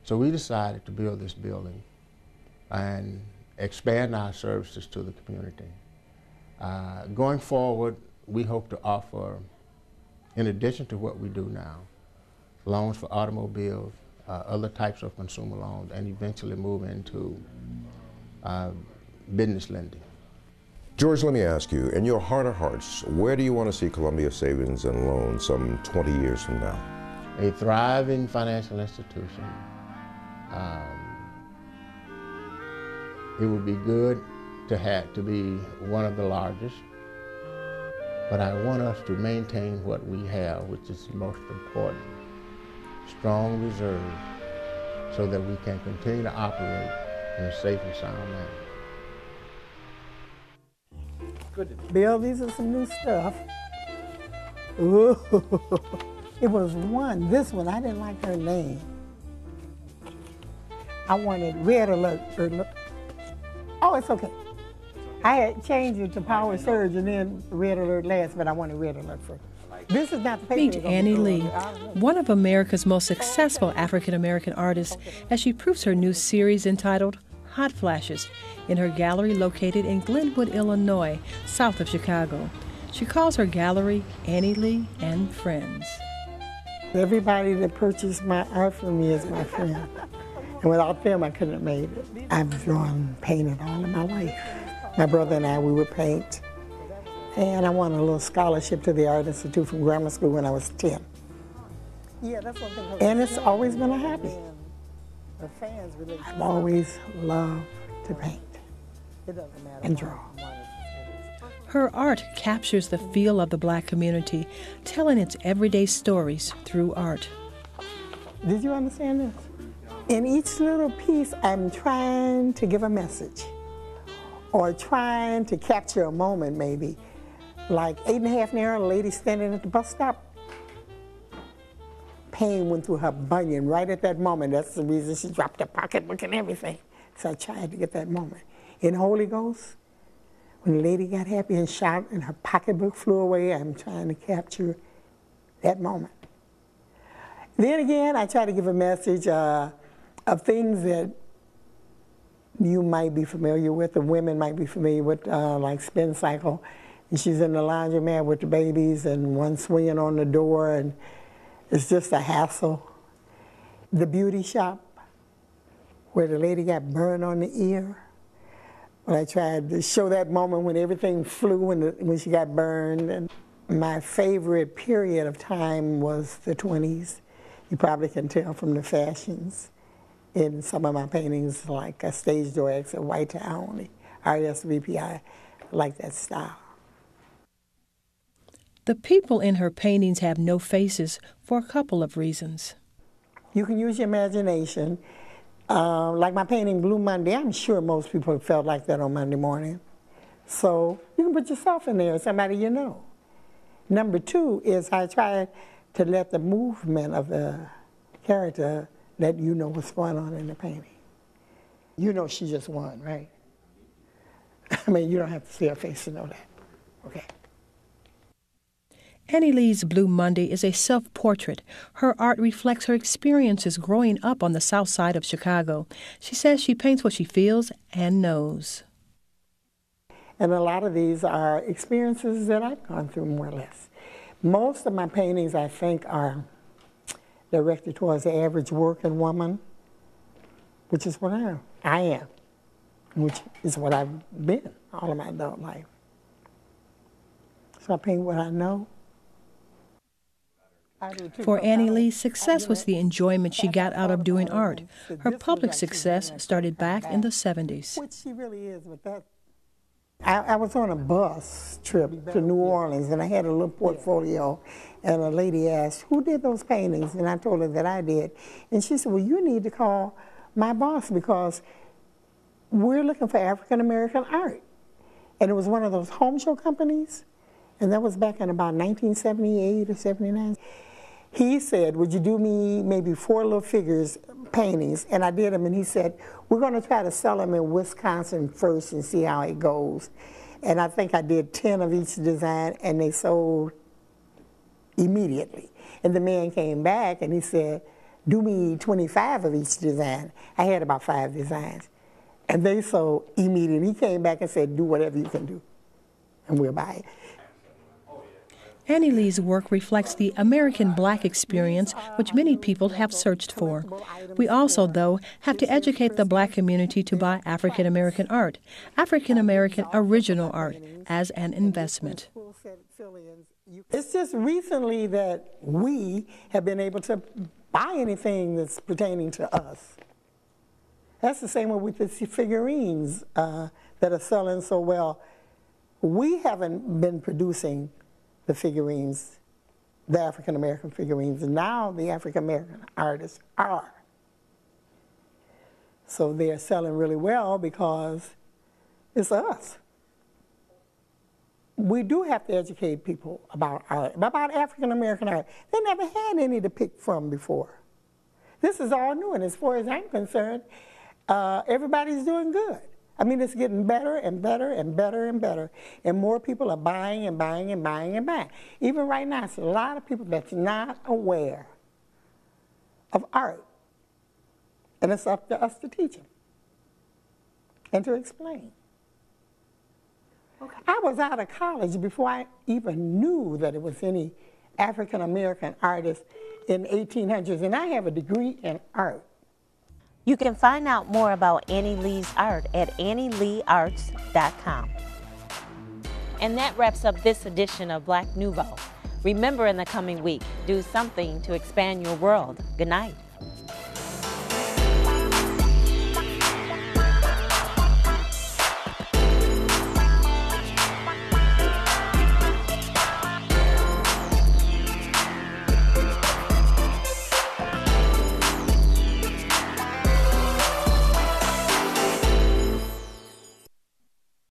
So we decided to build this building and expand our services to the community. Going forward, we hope to offer, in addition to what we do now, loans for automobiles, other types of consumer loans, and eventually move into business lending. George, let me ask you, in your heart of hearts, where do you want to see Columbia Savings and Loan some 20 years from now? A thriving financial institution. It would be good to be one of the largest, but I want us to maintain what we have, which is the most important, strong reserves, so that we can continue to operate in a safe and sound manner. Bill, these are some new stuff. Ooh. It was this one, I didn't like her name. I wanted Red Alert. Oh, it's okay. I had changed it to Power Surge and then Red Alert last, but I wanted Red Alert first. This is not the paper. Meet Annie Lee, one of America's most successful African-American artists, as she proves her new series entitled Hot Flashes in her gallery located in Glenwood, Illinois, south of Chicago. She calls her gallery Annie Lee and Friends. Everybody that purchased my art from me is my friend. And without them, I couldn't have made it. I've drawn, painted all of my life. My brother and I, we would paint. And I won a little scholarship to the Art Institute from grammar school when I was 10. Yeah, that's one thing. And it's always been a hobby. I've always loved to paint and draw. Her art captures the feel of the Black community, telling its everyday stories through art. Did you understand this? In each little piece, I'm trying to give a message or trying to capture a moment, maybe. Like 8.5 Naira, a lady standing at the bus stop. Pain went through her bunion right at that moment. That's the reason she dropped her pocketbook and everything. So I tried to get that moment. In Holy Ghost, when the lady got happy and shouted and her pocketbook flew away, I'm trying to capture that moment. Then again, I try to give a message of things that you might be familiar with, the women might be familiar with, like Spin Cycle. And she's in the laundromat with the babies and one swinging on the door, and it's just a hassle. The beauty shop, where the lady got burned on the ear. When I tried to show that moment when everything flew when she got burned. And my favorite period of time was the 20s. You probably can tell from the fashions in some of my paintings, like a Stage Door Exit, White Town, RSVP. I like that style. The people in her paintings have no faces for a couple of reasons. You can use your imagination. Like my painting Blue Monday, I'm sure most people felt like that on Monday morning. So you can put yourself in there, somebody you know. Number two is I try to let the movement of the character let you know what's going on in the painting. You know she just won, right? I mean, you don't have to see her face to know that. Okay. Annie Lee's Blue Monday is a self-portrait. Her art reflects her experiences growing up on the south side of Chicago. She says she paints what she feels and knows. And a lot of these are experiences that I've gone through, more or less. Most of my paintings, I think, are directed towards the average working woman, which is what I am, which is what I've been all of my adult life. So I paint what I know. For Annie Lee, success was the enjoyment she got out of doing art. Her public success started back in the 70s. Which she really is with that. I was on a bus trip to New Orleans, and I had a little portfolio, and a lady asked, who did those paintings? And I told her that I did. And she said, well, you need to call my boss because we're looking for African-American art. And it was one of those home show companies, and that was back in about 1978 or 79. He said, would you do me maybe 4 little figures paintings? And I did them, and he said, we're going to try to sell them in Wisconsin first and see how it goes. And I think I did 10 of each design, and they sold immediately. And the man came back, and he said, do me 25 of each design. I had about 5 designs. And they so immediately, he came back and said, do whatever you can do, and we'll buy it. Annie Lee's work reflects the American Black experience which many people have searched for. We also, though, have to educate the Black community to buy African American art, African American original art, as an investment. It's just recently that we have been able to buy anything that's pertaining to us. That's the same way with the figurines that are selling so well. We haven't been producing the figurines, the African American figurines, and now the African American artists are. So they're selling really well because it's us. We do have to educate people about art, about African American art. They never had any to pick from before. This is all new, and as far as I'm concerned, everybody's doing good. I mean, it's getting better and better and better and better, and more people are buying and buying and buying and buying. Even right now, it's a lot of people that's not aware of art, and it's up to us to teach them and to explain. Okay. I was out of college before I even knew that it was any African American artist in the 1800s, and I have a degree in art. You can find out more about Annie Lee's art at annieleearts.com. And that wraps up this edition of Black Nouveau. Remember, in the coming week, do something to expand your world. Good night.